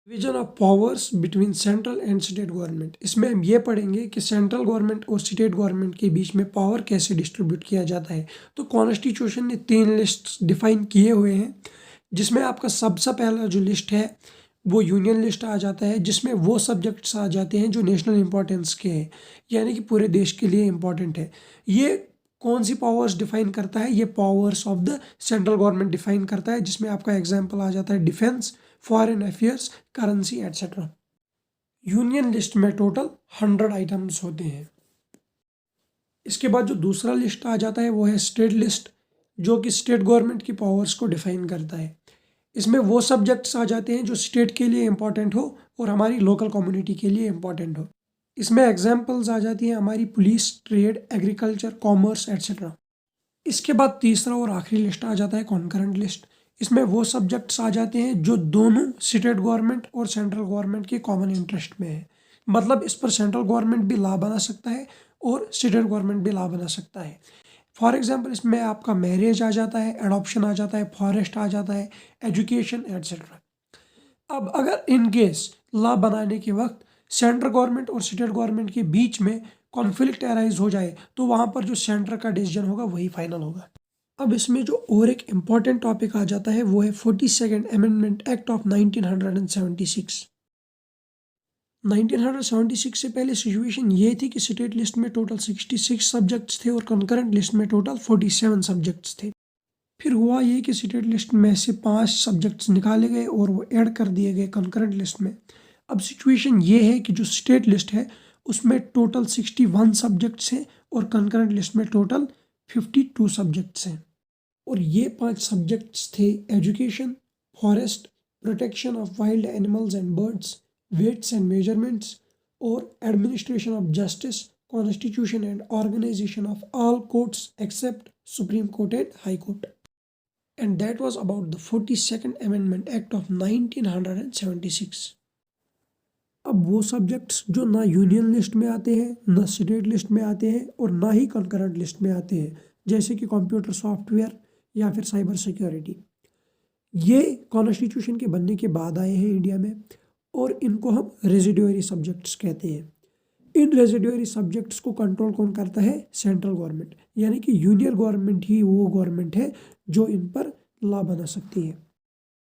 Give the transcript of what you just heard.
Division of powers between central and state government. इसमें हम ये पढ़ेंगे कि सेंट्रल गवर्नमेंट और स्टेट गवर्नमेंट के बीच में पावर कैसे डिस्ट्रीब्यूट किया जाता है। तो कॉन्स्टिट्यूशन ने 3 लिस्ट डिफाइन किए हुए हैं, जिसमें आपका सबसे पहला जो लिस्ट है वो यूनियन लिस्ट आ जाता है, जिसमें वो सब्जेक्ट्स आ जाते हैं जो नेशनल इंपॉर्टेंस के हैं, यानी कि पूरे देश के लिए इंपॉर्टेंट है। ये कौन सी पावर्स डिफाइन करता है? ये powers of the central government define करता है, जिसमें आपका एग्जांपल आ जाता है defence, foreign affairs, currency etcetera. Union list में टोटल 100 आइटम्स होते हैं। इसके बाद जो दूसरा लिस्ट आ जाता है वो है स्टेट लिस्ट, जो कि स्टेट गवर्नमेंट की पावर्स को डिफाइन करता है। इसमें वो सब्जेक्ट्स आ जाते हैं जो स्टेट के लिए इंपॉर्टेंट हो और हमारी लोकल कम्युनिटी के लिए इंपॉर्टेंट हो। इसमें एग्जाम्पल्स आ जाती हैं हमारी police, trade, agriculture, commerce etcetera. इसके बाद तीसरा और आखिरी लिस्ट आ जाता है कॉन्करेंट लिस्ट। इसमें वो सब्जेक्ट्स आ जाते हैं जो दोनों स्टेट गवर्नमेंट और सेंट्रल गवर्नमेंट के कॉमन इंटरेस्ट में है। मतलब इस पर सेंट्रल गवर्नमेंट भी लॉ बना सकता है और स्टेट गवर्नमेंट भी लॉ बना सकता है। फॉर एग्जांपल इसमें आपका मैरिज आ जाता है, एडॉप्शन आ जाता है, फॉरेस्ट आ जाता है, एजुकेशन एटसेट्रा। अब अगर इन केस लॉ बनाने के वक्त सेंट्रल गवर्नमेंट और स्टेट गवर्नमेंट के बीच में कॉन्फ्लिक्ट अराइज हो जाए, तो वहाँ पर जो सेंटर का डिसीजन होगा वही फाइनल होगा। अब इसमें जो और एक इम्पॉर्टेंट टॉपिक आ जाता है वो है 42nd अमेंडमेंट एक्ट ऑफ 1976। 1976 से पहले सिचुएशन ये थी कि स्टेट लिस्ट में टोटल 66 सब्जेक्ट्स थे और कंकरेंट लिस्ट में टोटल 47 सब्जेक्ट्स थे। फिर हुआ ये कि स्टेट लिस्ट में से 5 सब्जेक्ट्स निकाले गए और वो ऐड कर दिए गए कंकरेंट लिस्ट में। अब सिचुएशन ये है कि जो स्टेट लिस्ट है उसमें टोटल 61 सब्जेक्ट्स हैं और कंकरेंट लिस्ट में टोटल 52 सब्जेक्ट्स हैं। और ये 5 सब्जेक्ट्स थे education, forest, protection of wild animals and birds, weights and measurements और administration of justice, constitution and organisation of all courts except supreme court and high court. And that was about the 42nd amendment act of 1976। अब वो subjects जो ना union list में आते हैं, ना state list में आते हैं और ना ही कंकरेंट लिस्ट में आते हैं, जैसे कि कंप्यूटर सॉफ्टवेयर या फिर साइबर सिक्योरिटी, ये कॉन्स्टिट्यूशन के बनने के बाद आए हैं इंडिया में और इनको हम रेजिडुअरी सब्जेक्ट्स कहते हैं। इन रेजिडुअरी सब्जेक्ट्स को कंट्रोल कौन करता है? सेंट्रल गवर्नमेंट, यानी कि यूनियन गवर्नमेंट ही वो गवर्नमेंट है जो इन पर लॉ बना सकती है।